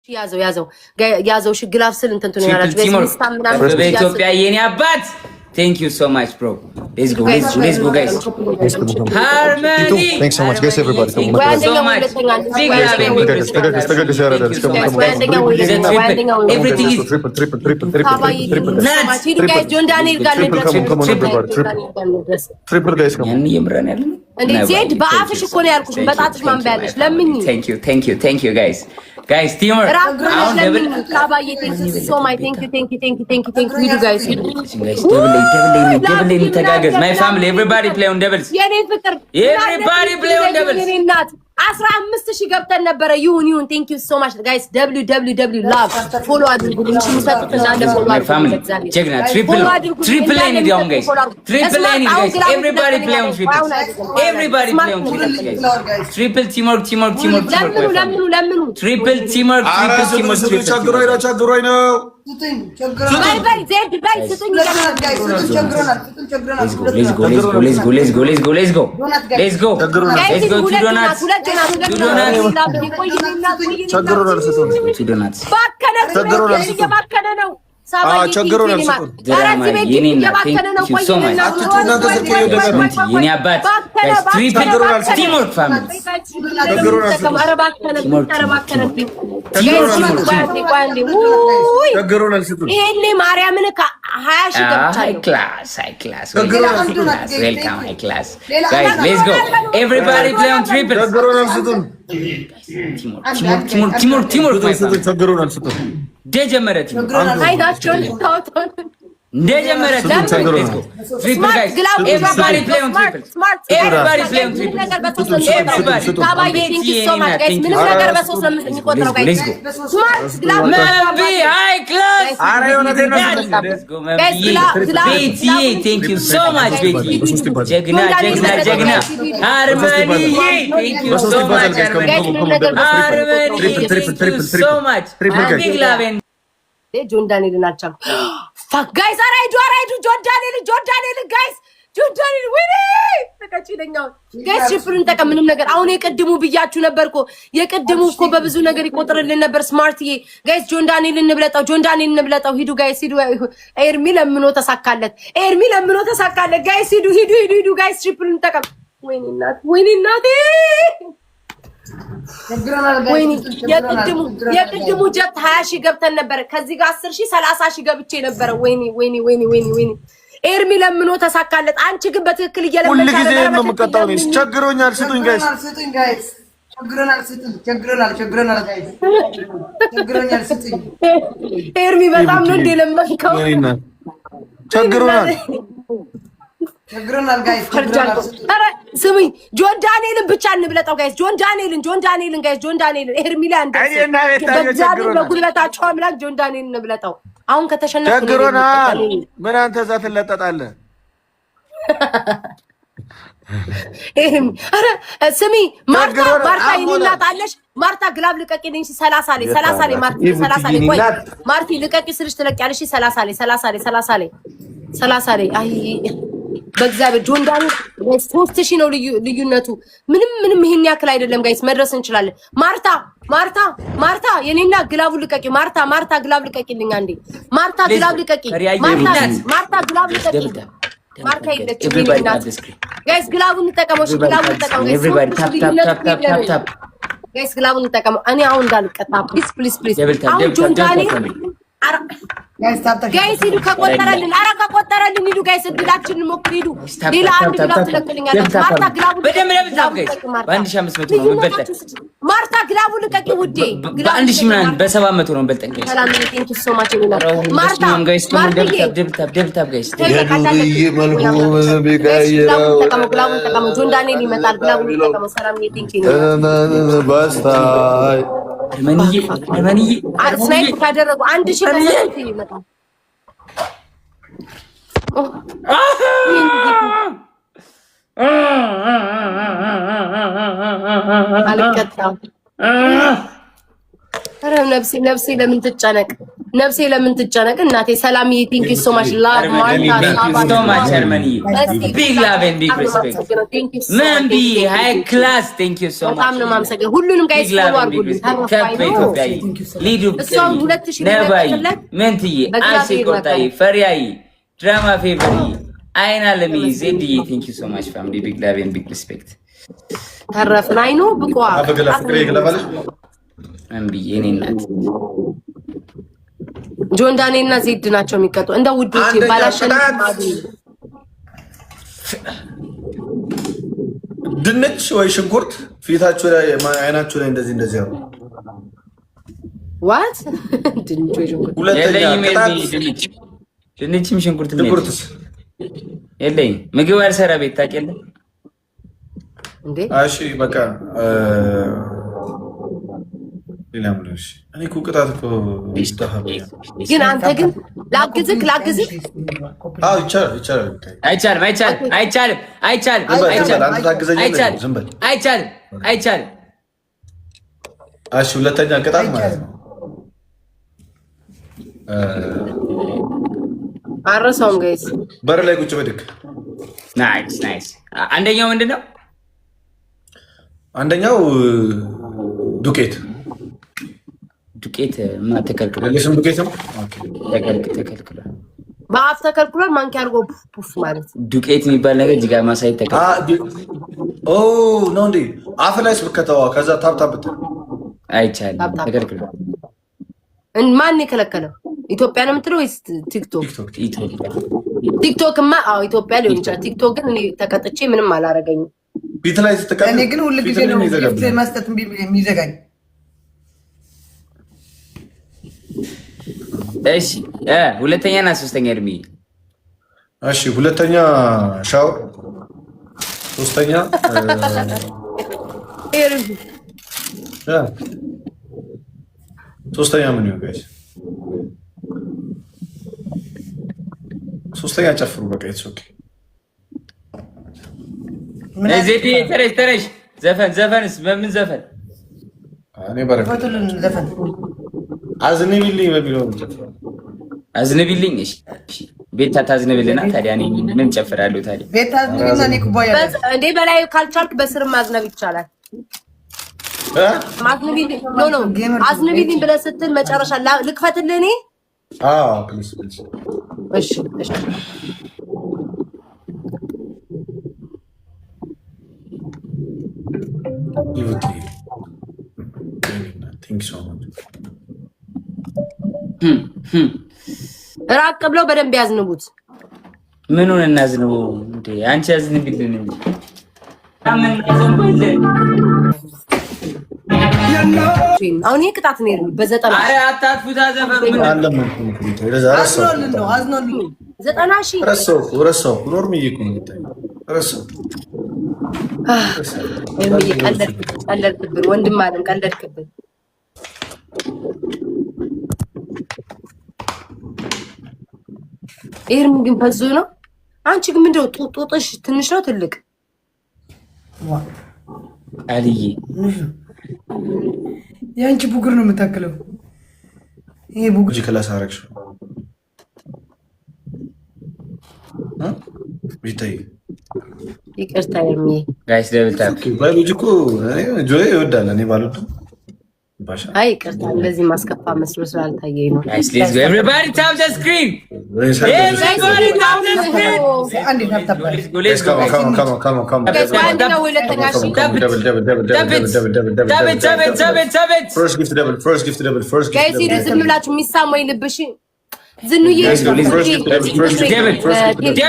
ያዘው ሽግላፍ ስል እንትን ነው ያላችሁ በኢትዮጵያ የኔ አባት Thank you so much, bro. Let's go, guys. Harmony. Thanks so much, guys. Everybody, come on. So much. Big love. Everything is triple. nuts. Guys, John Daniel got it. Come on, everybody. Triple, guys, come on. እንዴት በአፍሽ እኮ ነው ያልኩሽ በጣጥሽ ማንበያለሽ ለምን Thank you guys teamwork thank you you guys double ተጋገዝ my family everybody play on doubles አስራአምስት ሺህ ገብተን ነበረ ይሁን thank you so much guys www love follow አድርጉ ልንሽ መስጠት እና follow family ጀግና triple lane down guys triple lane guys everybody play on triple guys triple teamwork ለምኑ triple teamwork ቸግሮኝ ነው ባይ ዜድ ባይ ስትኝ let's go ባከነ ነው ቸግሮናል የኔ አባት teamwork family ይሄኔ ማርያምን ከ20 ሺህ ገብቻለሁ high class welcome high class guys let's go everybody play on triple teamwork ቸግሮናል ስጡን ደጀመረ Triple guys. Everybody play on triple. Everybody play on triple. Let's go. Mavi, high class. Let's go, Mavi. Thank you so much, Betty. Jagna. Harmony, thank you so much, Harmony. Thank you so much. Big love and John Daniel ናቸው fuck guys አራይዱ John Daniel guys John Daniel ወይኔ ተቀጭለኛው guys ሽፍሩን ተቀም ምንም ነገር አሁን የቀድሙ ብያችሁ ነበርኮ የቀድሙ እኮ በብዙ ነገር ይቆጥርልን ነበር ስማርትዬ guys John Daniel እንብለጣው ሂዱ guys ሂዱ ኤርሚ ለምኖ ተሳካለት guys ሂዱ guys ሽፍሩን ተቀም ወይኔ እናቴ የቅድሙ ጀት 20 ሺህ ገብተን ነበር ከዚህ ጋር 10 ሺህ 30 ሺህ ገብቼ ነበር ወይኔ ኤርሚ ለምኖ ተሳካለት አንቺ ግን በትክክል እየለመንሽ ሁሉ ጊዜ ነው የምቀጣው ነው ቸግሮኛል ስጡኝ ጋይስ ቸግሮናል ጋይስ ኤርሚ በጣም ነው እንደለመንከው ቸግሮናል ጋይስ አረ ስሙኝ ጆን ዳንኤልን ብቻ እንብለጣው ጋይስ ጆን ዳንኤልን ጋይስ ጆን ዳንኤልን ኤርሚ ላይ በጉልበታቸው አምላክ ጆን ዳንኤልን እንብለጣው አሁን ከተሸነፈ ቸግሮናል ምን አንተ እዛ ትለጠጣለህ ኤርሚ አረ ስሚ ማርታ ይናጣለሽ ማርታ ግላብ ልቀቂልኝ 30 ላይ ማርቲ ልቀቂ ስልሽ ትለቂያለሽ 30 ላይ አይ በእግዚአብሔር ጆን ዳንኤል 3000 ነው ልዩነቱ ምንም ይሄን ያክል አይደለም ጋይስ መድረስ እንችላለን ማርታ የኔና ግላቡ ልቀቂ ማርታ ግላብ ልቀቂልኝ አንዴ ማርታ ግላብ ልቀቂ ማርታ ይለች ጋይስ ግላቡን ተጠቀመው ጋይስ ግላቡን ተጠቀመው እኔ አሁን እንዳልቀጣ ፕሊዝ አሁን ጆን ዳንኤል ጋይስ ሂዱ ከቆጠረልን ሂዱ ጋይስ እድላችንን ሞክሩ ሂዱ ሌላ አንድ ግላብ ትለቅልኛለች ማርታ ግላቡ በ1500 ነው የምበልጠን ማርታ ግላቡ ልቀቂ ውዴ በ1000 ምናምን በ700 ነው የምበልጠን ጋይስ ሰላም ቴንክ ዩ ሶ ማች ማርታ ጋይስ ደብታብ ጋይስ ግላቡ ተቀመው ጆን ዳንኤል ይመጣል ግላቡ ተቀመው ሰላም ቴንክ ዩ አርመንዬ ስናይፕ ካደረጉ 1000 ይመጣል አልቀጣም ኧረ ነፍሴ ለምን ትጨነቅ ነፍሴ ለምን ትጨነቅ እናቴ። ሰላምዬ ቴንክ ዩ ሶ ማች ላቭ ማርታ ሶ ማች ሄርመኒ ቢግ ላቭ ኤንድ ቢግ ሪስፔክት መንቢ ሃይ ክላስ ቴንክ ዩ ሶ ማች በጣም ነው የማመሰግነው። ሁሉንም ጋይስ ፎሎ አድርጉልኝ። ኢትዮጵያዊ ሊዱ ነባይ መንትዬ አሴ ቆርጣይ ፈሪያይ ድራማ ፌቨሪ አይና ለሚ ዜድዬ ቴንክ ዩ ሶ ማች ፋሚሊ ቢግ ላቭ ኤንድ ቢግ ሪስፔክት ተረፍን አይኑ ብቋ መንቢ የኔ እናት ጆን ዳኔ እና ዜድ ናቸው የሚቀጡ እንደ ውዶች ባላሸን ድንች ወይ ሽንኩርት ፊታችሁ ላይ አይናችሁ ላይ እንደዚህ ያው ዋት ድንች ወይ ሽንኩርት ድንችም ሽንኩርትስ የለኝም። ምግብ አልሰራ ቤት ታውቂያለሽ እንዴ? እሺ በቃ ሌላም ነው። እሺ እኔ እኮ ቅጣት እኮ ግን አንተ ግን ላግዝክ አዎ ይቻላል። አይቻልም። እሺ ሁለተኛ ቅጣት ማለት ነው አረሳውም ጋይስ በር ላይ ቁጭ በድክ ናይስ። አንደኛው ምንድነው? አንደኛው ዱቄት ተከልክሏል። ለሽም ዱቄት ነው ተከልክሏል። በአፍ ተከልክሏል። ማንኪያ አድርጎ ፑፍ ማለት ዱቄት የሚባል ነገር እዚህ ጋር ማሳየት ተከልክሏል። ኦ ኖ እንዴ አፍ ላይ ስብከተዋ ከዛ ታብታብ አይቻልም። ተከልክሏል። ማን የከለከለው? ኢትዮጵያ ነው የምትለው ወይስ ቲክቶክ? ቲክቶክማ አዎ ኢትዮጵያ ሊሆን ይችላል። ቲክቶክ ግን እኔ ተቀጥቼ ምንም አላረገኝም። ፊት ላይ ስትቀጥ እኔ ግን ሁሉ ጊዜ ነው ጊፍት መስጠት የሚዘጋኝ። እሺ ሁለተኛና ሶስተኛ እድሜ። እሺ ሁለተኛ ሻወር፣ ሶስተኛ ሶስተኛ ምን ይሆን ጋይስ? ሶስተኛ ጨፍሩ በቃ ኢትስ ኦኬ። ዜድ ተረሽ ዘፈንስ በምን ዘፈን? እኔ በረከቱልን ዘፈን አዝንቢልኝ በሚለው ጨፍሩ። አዝንቢልኝ። እሺ ቤታ ታዝንብልና ታዲያ እኔ ምን ጨፍራለሁ ታዲያ? ቤታ አዝንቢልና እኔ ኩባያ እንዴ በላይ ካልቻልክ በስር ማዝነብ ይቻላል። ማዝንቢልኝ ኖ አዝንቢልኝ ብለህ ስትል መጨረሻ ልክፈትልህ እኔ ፕሊዝ እሺ ራቅ ብለው በደንብ ያዝንቡት። ምኑን እናዝንበው እንዴ? አንቺ ያዝንብልን እንዴ? አሁን ይሄ ቅጣት ነው በዘጠና ኧረ አታጥፉታ ዘፈኑ አዝኖልን 90,000 ረሳው ኖርምዬ እኮ ነው ረሳው። ቀለድክብን ወንድም አለም ቀለድክብን። ኤርሚ ግን ፈዞ ነው። አንቺ ግን ምንድነው ጡጥሽ ትንሽ ነው ትልቅ? አልዬ የአንቺ ቡግር ነው የምታክለው። ይሄ ቡግር ክላስ አረግሽ ቢታይ ይቅርታ ኤርሚ ጋይስ ደብልታ ባዮሎጂ እኮ ጆይ ይወዳል። እኔ ባሉት አይ ይቅርታ እንደዚህ ማስከፋ መስሎ ስላልታየኝ ነው። ጋይስ ሌትስ ጎ ኤቨሪባዲ ታፕ ዘ ስክሪን ኤቨሪባዲ ታፕ ዘ ስክሪን አንዴ ታፕ ሌትስ ጎ ካም ፈርስት ጊፍት ደብል ጋይስ ሂዱ ዝም ብላችሁ የሚሳመው ልብሽ ዝኑዬ first gift